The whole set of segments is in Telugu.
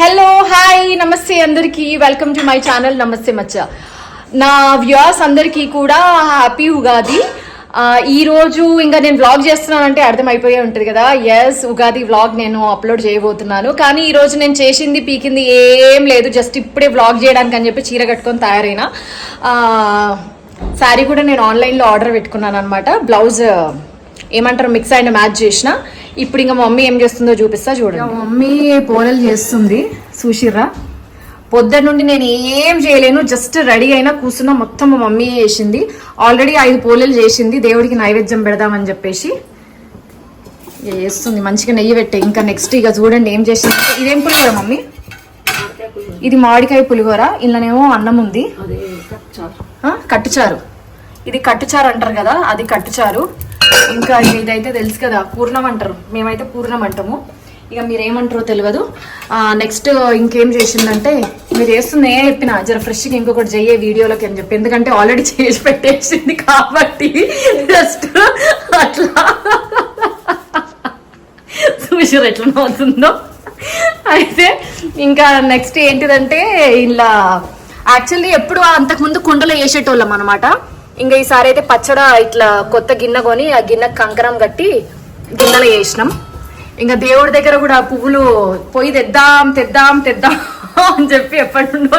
హలో హాయ్ నమస్తే అందరికీ వెల్కమ్ టు మై ఛానల్ నమస్తే మచ్చ. నా వ్యూవర్స్ అందరికీ కూడా హ్యాపీ ఉగాది. ఈ రోజు ఇంకా నేను వ్లాగ్ చేస్తున్నానంటే అర్థమైపోయే ఉంటుంది కదా. ఎస్, ఉగాది వ్లాగ్ నేను అప్లోడ్ చేయబోతున్నాను. కానీ ఈ రోజు నేను చేసింది పీకింది ఏం లేదు, జస్ట్ ఇప్పుడే వ్లాగ్ చేయడానికి అని చెప్పి చీర కట్టుకొని తయారైనా. శారీ కూడా నేను ఆన్లైన్లో ఆర్డర్ పెట్టుకున్నాను అనమాట. బ్లౌజ్ ఏమంటారు మిక్స్ అండ్ మ్యాచ్ చేసిన. ఇప్పుడు ఇంకా మమ్మీ ఏం చేస్తుందో చూపిస్తా చూడండి. మమ్మీ పోలలు చేస్తుంది చూసిర్రా. పొద్దున్న నుండి నేను ఏం చేయలేను, జస్ట్ రెడీ అయినా కూర్చున్నా. మొత్తం మా మమ్మీ చేసింది. ఆల్రెడీ 5 పోలేలు చేసింది, దేవుడికి నైవేద్యం పెడదామని చెప్పేసి చేస్తుంది. మంచిగా నెయ్యి పెట్టే. ఇంకా నెక్స్ట్ ఇక చూడండి ఏం చేసింది. ఇదేం పులిహోర మమ్మీ? ఇది మామిడికాయ పులిహోర. ఇందులోనేమో అన్నం ఉంది, కట్టుచారు. ఇది కట్టుచారు అంటారు కదా, అది కట్టుచారు. ఇంకా ఇదైతే తెలుసు కదా, పూర్ణం అంటారు. మేమైతే పూర్ణం అంటాము, ఇక మీరేమంటారో తెలియదు. నెక్స్ట్ ఇంకేం చేసిందంటే, మీరు చేస్తుంది ఏ చెప్పినా జర ఫ్రెష్గా ఇంకొకటి చెయ్యే వీడియోలోకి అని చెప్పి, ఎందుకంటే ఆల్రెడీ చేసి పెట్టేసింది కాబట్టి జస్ట్ అట్లా చూసారు ఎట్లా అవుతుందో. అయితే ఇంకా నెక్స్ట్ ఏంటిదంటే, ఇలా యాక్చువల్లీ ఎప్పుడు అంతకుముందు కుండలో వేసేటోళ్ళం అనమాట. ఇంకా ఈసారి అయితే పచ్చడా ఇట్లా కొత్త గిన్నె కొని ఆ గిన్నె కంకణం కట్టి గిన్నెలో వేసినాం. ఇంకా దేవుడి దగ్గర కూడా పువ్వులు పోయి తెద్దాం తెద్దాం తెద్దాం అని చెప్పి ఎప్పటి నుండో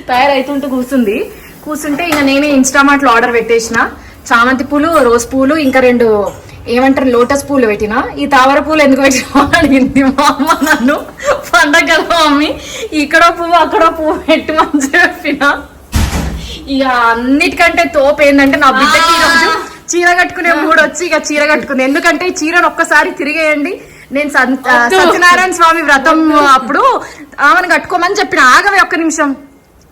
తయారైతుంటూ కూర్చుంటే ఇంకా నేనే ఇన్స్టామార్ట్లో ఆర్డర్ పెట్టేసిన. చామంతి పూలు, రోజ్ పూలు, ఇంకా 2 ఏమంటారు లోటస్ పూలు పెట్టిన. ఈ తామర పూలు ఎందుకు పెట్టినా అడిగింది మా అమ్మ నన్ను. పండగ కదా మమ్మీ, ఇక్కడ పువ్వు అక్కడ పువ్వు పెట్టమని చెప్పిన. ఇక అన్నిటికంటే తోపు ఏంటంటే, నా బిడ్డకి ఈరోజు చీర కట్టుకునే మూడు వచ్చి ఇక చీర కట్టుకుంది. ఎందుకంటే ఈ చీరను ఒక్కసారి తిరిగేయండి. నేను సత్యనారాయణ స్వామి వ్రతం అప్పుడు ఆమెను కట్టుకోమని చెప్పిన. ఆగవే ఒక్క నిమిషం,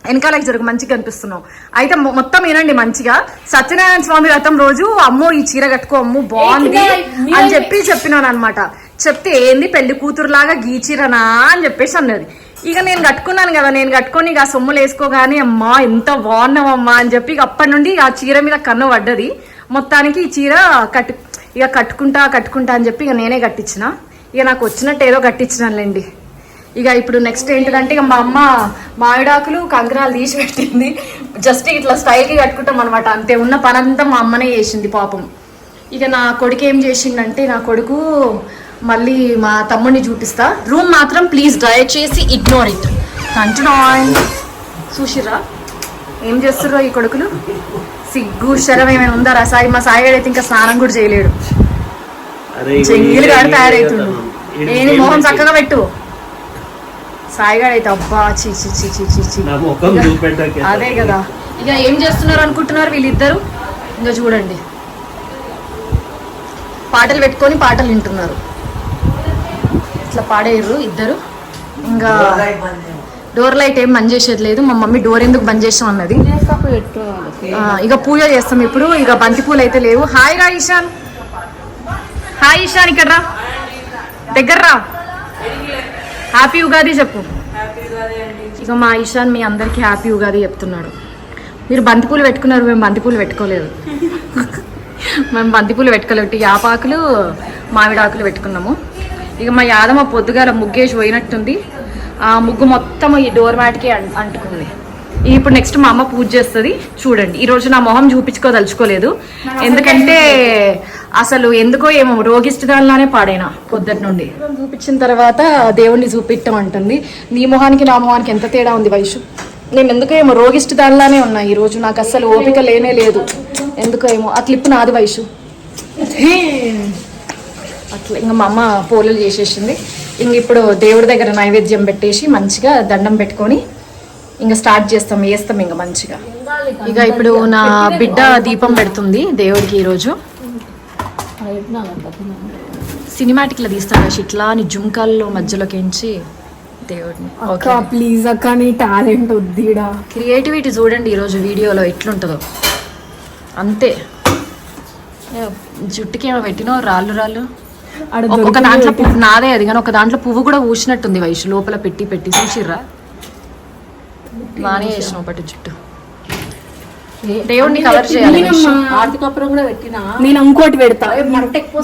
వెనకాలకి జరుగు, మంచిగా కనిపిస్తున్నావు. అయితే మొత్తం వినండి మంచిగా. సత్యనారాయణ స్వామి వ్రతం రోజు అమ్మో ఈ చీర కట్టుకో అమ్ము బాగుంది అని చెప్పినాను అనమాట. చెప్తే ఏంది పెళ్లి కూతురులాగా గీ చీరనా అని చెప్పేసి అన్నది. ఇక నేను కట్టుకున్నాను కదా, నేను కట్టుకొని ఇక సొమ్ములు వేసుకోగానే అమ్మా ఎంత బాగున్నావమ్మా అని చెప్పి ఇక అప్పటి నుండి ఆ చీర మీద కన్ను పడ్డది. మొత్తానికి ఈ చీర కట్టుకుంటా అని చెప్పి ఇక నేనే కట్టించిన. ఇక నాకు వచ్చినట్టు ఏదో కట్టించినానులేండి. ఇక ఇప్పుడు నెక్స్ట్ ఏంటిదంటే, ఇక మా అమ్మ మామిడాకులు కంకణాలు తీసి పెట్టింది. జస్ట్ ఇట్లా స్టైల్కి కట్టుకుంటాం అనమాట. అంతే, ఉన్న పనంతా మా అమ్మనే చేసింది పాపం. ఇక నా కొడుకు ఏం చేసిండంటే, నా కొడుకు మళ్ళీ మా తమ్ముడిని చూపిస్తా. రూమ్ మాత్రం ప్లీజ్ దయచేసి ఇగ్నోర్ ఇట్. కంటున్నాయి చూసిర్రా ఏం చేస్తుర్రో ఈ కొడుకులు. సిగ్గు శరం ఏమైనా ఉందా రా సాయి? మా సాయి అయితే ఇంకా స్నానం కూడా చేయలేడు, చెంగిలు కాడు తయారైతుండు. ఏని మొహం చక్కగా పెట్టు. సాయిగాడు అయితే అబ్బా చీ చీ చీ చీ చీ చీ. అదే కదా. ఇక ఏం చేస్తున్నారు అనుకుంటున్నారు వీళ్ళిద్దరు? ఇంకా చూడండి, పాటలు పెట్టుకొని పాటలు వింటున్నారు. ఇట్లా పాడేయరు ఇద్దరు. ఇంకా డోర్ లైట్ ఏం బంద్ చేసేది లేదు. మా మమ్మీ డోర్ ఎందుకు బంద్ చేసాం అన్నది. ఇక పూజ చేస్తాం ఇప్పుడు. ఇక బంతి పూలు అయితే లేవు. హాయ్ రా ఈశాన్, హాయ్ ఈశాన్, ఇక్కడ రా, దగ్గర రా, హ్యాపీ ఉగాది చెప్పు. ఇక మా ఈశాన్ మీ అందరికి హ్యాపీ ఉగాది చెప్తున్నాడు. మీరు బంతిపూలు పెట్టుకున్నారు, మేము బంతిపూలు పెట్టుకోలేదు. మేము బంతిపూలు పెట్టుకోలేదు, యాపాకులు మామిడాకులు పెట్టుకున్నాము. ఇక మా యాదమ్మ పొద్దుగాల ముగ్గేసి పోయినట్టుంది. ఆ ముగ్గు మొత్తం ఈ డోర్ మ్యాట్కి అంటుకుంది. ఇప్పుడు నెక్స్ట్ మా అమ్మ పూజ చేస్తుంది చూడండి. ఈరోజు నా మొహం చూపించుకోదలుచుకోలేదు, ఎందుకంటే అసలు ఎందుకో ఏమో రోగిష్టిదాల్లానే పాడైనా పొద్దుటి నుండి. చూపించిన తర్వాత దేవుణ్ణి చూపించడం అంటుంది. నీ మొహానికి నా మొహానికి ఎంత తేడా ఉంది వైషు. నేను ఎందుకో ఏమో రోగిష్టిదాల్లానే ఉన్నా ఈరోజు. నాకు అసలు ఓపిక లేనే లేదు, ఎందుకో ఏమో. ఆ క్లిప్ నాది వైషు. అట్లా ఇంకా మా అమ్మ పోలేలు చేసేసింది. ఇంక ఇప్పుడు దేవుడి దగ్గర నైవేద్యం పెట్టేసి మంచిగా దండం పెట్టుకొని ఇంకా స్టార్ట్ చేస్తాం, వేస్తాం ఇంకా మంచిగా. ఇక ఇప్పుడు నా బిడ్డ దీపం పెడుతుంది దేవుడికి. ఈరోజు సినిమాటిక్లో తీస్తాడు ఇట్లా అని జుంకాల్లో మధ్యలోకించి దేవుడిని. ప్లీజ్ అక్క, నీ టాలెంట్ వద్దిడా. క్రియేటివిటీ చూడండి ఈరోజు వీడియోలో ఎట్లుంటుందో. అంతే, జుట్టుకి ఏమో పెట్టినో రాళ్ళు. ఒక దాంట్లో పువ్వు నాదే అది, కానీ ఒక దాంట్లో పువ్వు కూడా ఊసినట్టుంది వయసు లోపల పెట్టి చూసిర్రా. బాగానే చేసినావు పట్టు జుట్టు. దేవుడిని కవర్ చేయాలి. ఆర్థికపురం కూడా పెట్టినా నేను ఇంకోటి పెడతా.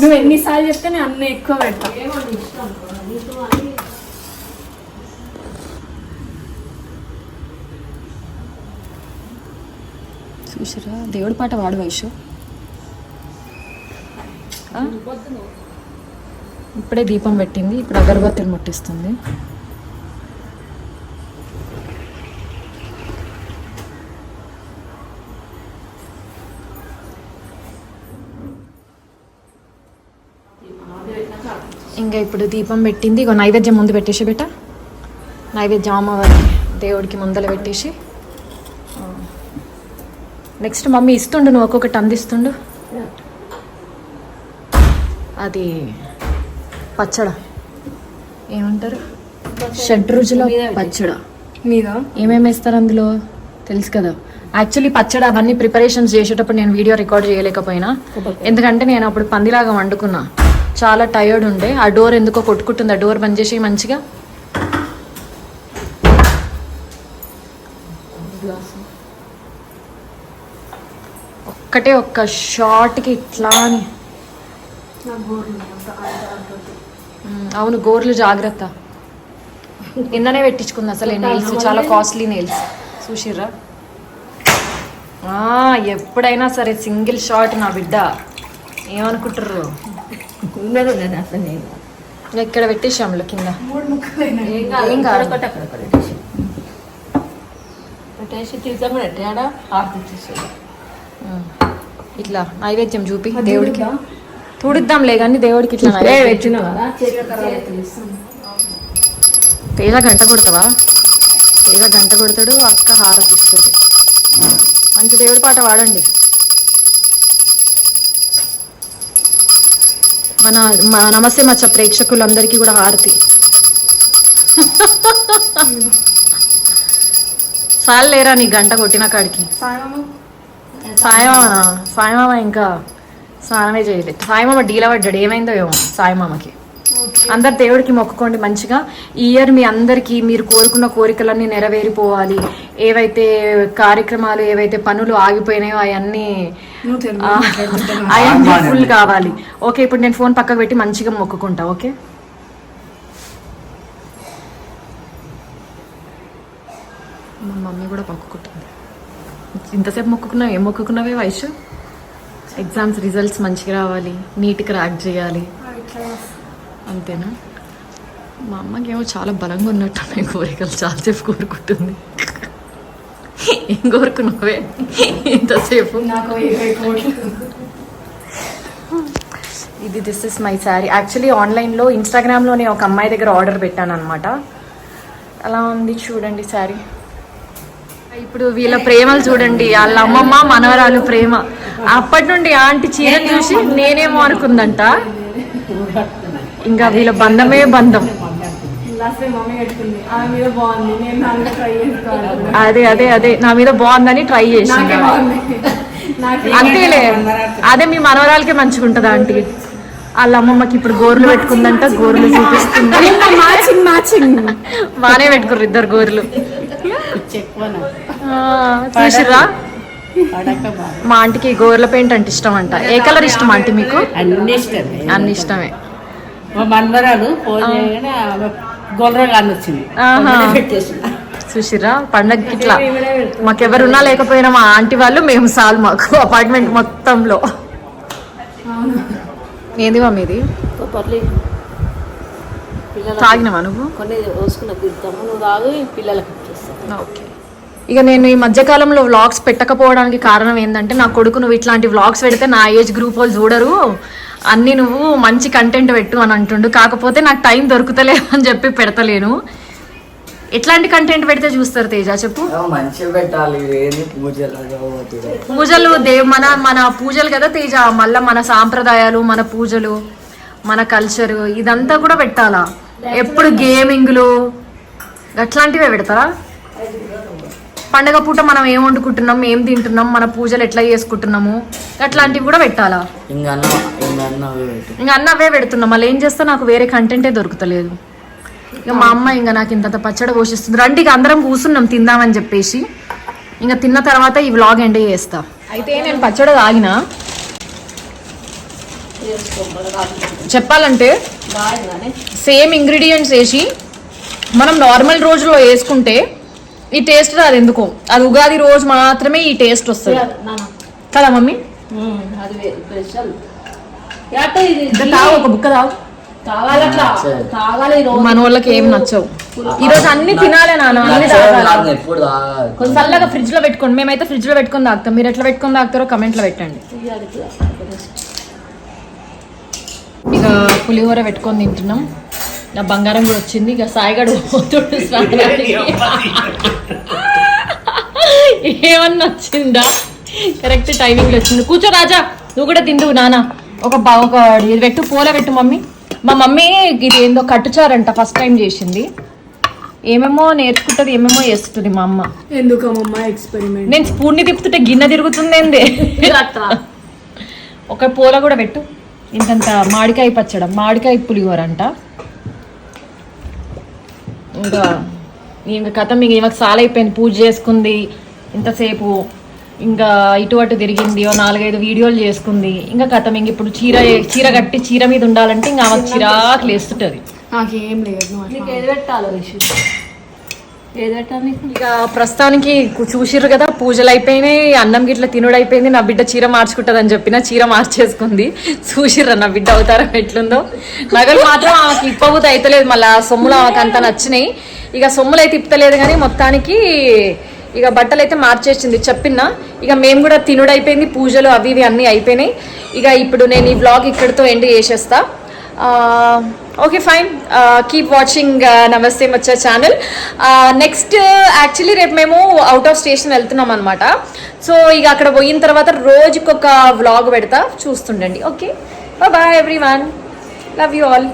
నువ్వు ఎన్నిసార్లు చెప్తే నేను అన్ని ఎక్కువ పెడతా. చూసారా దేవుడి పాట వాడు వైషు. ఇప్పుడే దీపం పెట్టింది, ఇప్పుడు అగరబత్తిని ముట్టిస్తుంది. ఇంకా ఇప్పుడు దీపం పెట్టింది. ఇగో నైవేద్యం ముందు పెట్టేసి బెట్ట, నైవేద్యం అమ్మవారి దేవుడికి ముందర పెట్టేసి నెక్స్ట్ మమ్మీ ఇస్తుండు, నువ్వు ఒక్కొక్కటి అందిస్తుండు. అది పచ్చడ ఏమంటారు, షడ్రుచుల పచ్చడ మీద ఏమేమి వేస్తారు అందులో తెలుసు కదా. యాక్చువల్లీ పచ్చడి అవన్నీ ప్రిపరేషన్స్ చేసేటప్పుడు నేను వీడియో రికార్డ్ చేయలేకపోయినా, ఎందుకంటే నేను అప్పుడు పందిలాగా వండుకున్నా, చాలా టైర్డ్ ఉండే. ఆ డోర్ ఎందుకో కొట్టుకుంటుంది, ఆ డోర్ బంద్ చేసి మంచిగా. ఒక్కటే ఒక్క షార్ట్కి ఇట్లా అని. అవును గోర్లు జాగ్రత్త. నిన్ననే పెట్టించుకుంది అసలు నెయిల్స్, చాలా కాస్ట్లీ నెయిల్స్ చూసిర్రా. ఎప్పుడైనా సరే సింగిల్ షాట్ నా బిడ్డ, ఏమనుకుంటారు. ఇక్కడ పెట్టేసాంలో కింద ఏం కాదు. ఇట్లా నైవేద్యం చూపి దేవుడికి తుడిద్దాంలే కానీ దేవుడికి ఇట్లా తేజ గంట కొడతావా? తేజ గంట కొడతాడు, అక్క హారతి ఇస్తుంది. మంచి దేవుడి పాట వాడండి. మన నమస్తే మచ్చ ప్రేక్షకులందరికీ కూడా హారతి. సార్ లేరా నీ గంట కొట్టిన కాడికి? సాయిమామ ఇంకా స్నానమే చేయలేదు. సాయిమామ డీలా పడ్డాడు, ఏమైందో ఏమో సాయిమామకి. అందరు దేవుడికి మొక్కుకోండి మంచిగా. ఈ ఇయర్ మీ అందరికీ మీరు కోరుకున్న కోరికలన్నీ నెరవేరిపోవాలి. ఏవైతే కార్యక్రమాలు, ఏవైతే పనులు ఆగిపోయినాయో అవన్నీ ఫుల్ కావాలి. ఓకే, ఇప్పుడు నేను ఫోన్ పక్కకు పెట్టి మంచిగా మొక్కుకుంటా. ఓకే, మా మమ్మీ కూడా మొక్కుకుంటుంది. ఇంతసేపు మొక్కుకున్నావు, ఏం మొక్కుకున్నావే వైషు? ఎగ్జామ్స్ రిజల్ట్స్ మంచిగా రావాలి, నీట్ క్రాక్ చేయాలి, అంతేనా? మా అమ్మకి ఏమో చాలా బలంగా ఉన్నట్టున్నాయి కోరికలు, చాలాసేపు కోరుకుంటుంది. ఏం కోరుకున్నావే ఇంతసేపు? ఇది this is my sari. Actually ఆన్లైన్లో ఇన్స్టాగ్రామ్లోనే ఒక అమ్మాయి దగ్గర ఆర్డర్ పెట్టాను అనమాట. అలా ఉంది చూడండి శారీ. ఇప్పుడు వీళ్ళ ప్రేమలు చూడండి, వాళ్ళ అమ్మమ్మ మనవరాలు ప్రేమ. అప్పటి నుండి ఆంటీ చీరను చూసి నేనేమో అనుకుందంట, ఇంకా వీళ్ళ బంధమే బంధం. అదే అదే అదే నా మీద బాగుందని ట్రై చేసింది. అంతేలే, అదే మీ మనవరాలకే మంచిగా ఉంటుంది ఆంటీ. వాళ్ళ అమ్మమ్మకి ఇప్పుడు గోర్లు పెట్టుకుందంట, గోర్లు చూపిస్తుంది. బాగానే పెట్టుకుర్రు ఇద్దరు గోర్లు. చూసిరా, మా ఆంటీకి గోర్ల పెయింట్ అంటే ఇష్టం అంట. ఏ కలర్ ఇష్టం ఆంటీ మీకు? అన్ని ఇష్టమే. చూసిరా, పండగకి ఇట్లా మాకెవరున్నా లేకపోయినా మా ఆంటీ వాళ్ళు మేము సాల్ మాకు అపార్ట్మెంట్ మొత్తంలో. ఏంది మమ్మీ ఇది? తాగినవా నువ్వు? ఓకే. ఇక నేను ఈ మధ్యకాలంలో వ్లాగ్స్ పెట్టకపోవడానికి కారణం ఏంటంటే, నా కొడుకు నువ్వు ఇట్లాంటి వ్లాగ్స్ పెడితే నా ఏజ్ గ్రూప్ వాళ్ళు చూడరు, అన్నీ నువ్వు మంచి కంటెంట్ పెట్టు అని అంటుండు. కాకపోతే నాకు టైం దొరుకుతలేదు అని చెప్పి పెడతలేను. ఎట్లాంటి కంటెంట్ పెడితే చూస్తారు తేజ చెప్పు? పూజలు మన పూజలు కదా తేజ, మళ్ళీ మన సాంప్రదాయాలు, మన పూజలు, మన కల్చరు ఇదంతా కూడా పెట్టాలా? ఎప్పుడు గేమింగ్లు అట్లాంటివే పెడతారా? పండగ పూట మనం ఏం వండుకుంటున్నాం, ఏం తింటున్నాం, మన పూజలు ఎట్లా చేసుకుంటున్నాము అట్లాంటివి కూడా పెట్టాలా? ఇంకా అన్న అవే పెడుతున్నాం. మళ్ళీ ఏం చేస్తా, నాకు వేరే కంటెంటే దొరుకుతలేదు. ఇక మా అమ్మ ఇంకా నాకు ఇంత పచ్చడి పోషిస్తుంది. రండి ఇక అందరం కూర్చున్నాం తిందామని చెప్పేసి. ఇంకా తిన్న తర్వాత ఈ వ్లాగ్ ఎండ్ చేస్తా. అయితే నేను పచ్చడి తాగిన చెప్పాలంటే సేమ్ ఇంగ్రీడియంట్స్ వేసి మనం నార్మల్ రోజుల్లో వేసుకుంటే ఈ టేస్ట్ రాదు ఎందుకో, అది ఉగాది రోజు మాత్రమే ఈ టేస్ట్ వస్తుంది కదా మమ్మీ. అది స్పెషల్ ఇది తాగు, ఒక బుక్క తాగు. కావాలట్లా కావాలి ఈ రోజు. మన వాళ్ళకి ఏం నచ్చవు. ఈ రోజు అన్ని తినాలే నాన్న, అన్ని తాగాలి. ఎప్పుడు కొంచెం చల్లగా ఫ్రిడ్జ్ లో పెట్టుకోండి. మేమైతే ఫ్రిడ్జ్ లో పెట్టుకొని తాగుతాం. మీరు ఎట్లా పెట్టుకొని తాగుతారో కమెంట్ లో పెట్టండి. ఇక పులిహోర పెట్టుకొని తింటున్నాం. నా బంగారం కూడా వచ్చింది. ఇక సాయిగాడు పోతుండు స్నానానికి. ఏమన్నా వచ్చిందా? కరెక్ట్ టైమింగ్ లో వచ్చింది. కూర్చో రాజా, నువ్వు కూడా తిందువు నాన్న. ఒక ఇది పెట్టు, పూల పెట్టు మమ్మీ. మా మమ్మీ ఇది ఏందో కట్టుచారంట, ఫస్ట్ టైం చేసింది. ఏమేమో నేర్చుకుంటది, ఏమేమో చేస్తుంది మా అమ్మ. ఎందుకమ్మా ఎక్స్పెరిమెంట్? నేను స్పూన్ ని తిప్పుతుంటే గిన్నె తిరుగుతుంది ఏంది. ఒక పూల కూడా పెట్టు. ఇంతంత మామిడికాయ పచ్చడం, మామిడికాయ పులిహోర అంట. ఇంకా కథ మీకు ఈమెకు సాల్ అయిపోయింది. పూజ చేసుకుంది ఇంతసేపు, ఇంకా ఇటు అటు తిరిగింది, 4-5 వీడియోలు చేసుకుంది. ఇంకా కథ ఇంక ఇప్పుడు చీర కట్టి చీర మీద ఉండాలంటే ఇంకా ఆమెకు చిరాకు లేస్తుంటది. నాకేం లేదు. నీకు ఏది పెట్టాలో ఏది పెట్టాలి? ఇక ప్రస్తుతానికి చూసిర్రు కదా, పూజలు అయిపోయినాయి, అన్నం గిట్ల తినుడు అయిపోయింది. నా బిడ్డ చీర మార్చుకుంటుంది అని చెప్పిన చీర మార్చేసుకుంది. చూసిర్రా నా బిడ్డ అవతారం ఎట్లుందో. నగలు మాత్రం ఆమెకి ఇప్పబోతే అయితలేదు. మళ్ళీ సొమ్ములు ఆమెకు అంతా నచ్చినాయి. ఇక సొమ్ములు అయితే ఇప్పలేదు కానీ మొత్తానికి ఇక బట్టలు అయితే మార్చేసింది చెప్పినా. ఇక మేము కూడా తినుడు అయిపోయింది, పూజలు అవి ఇవి అన్నీ అయిపోయినాయి. ఇక ఇప్పుడు నేను ఈ వ్లాగ్ ఇక్కడితో ఎండ్ చేసేస్తా. ఓకే ఫైన్, కీప్ వాచింగ్ నమస్తే మచ్చా ఛానల్. నెక్స్ట్ యాక్చువల్లీ రేపు మేము అవుట్ ఆఫ్ స్టేషన్ వెళ్తున్నాం అనమాట. సో ఇక అక్కడ పోయిన తర్వాత రోజుకొక వ్లాగ్ పెడతా, చూస్తుండండి. Okay, bye everyone, love you all.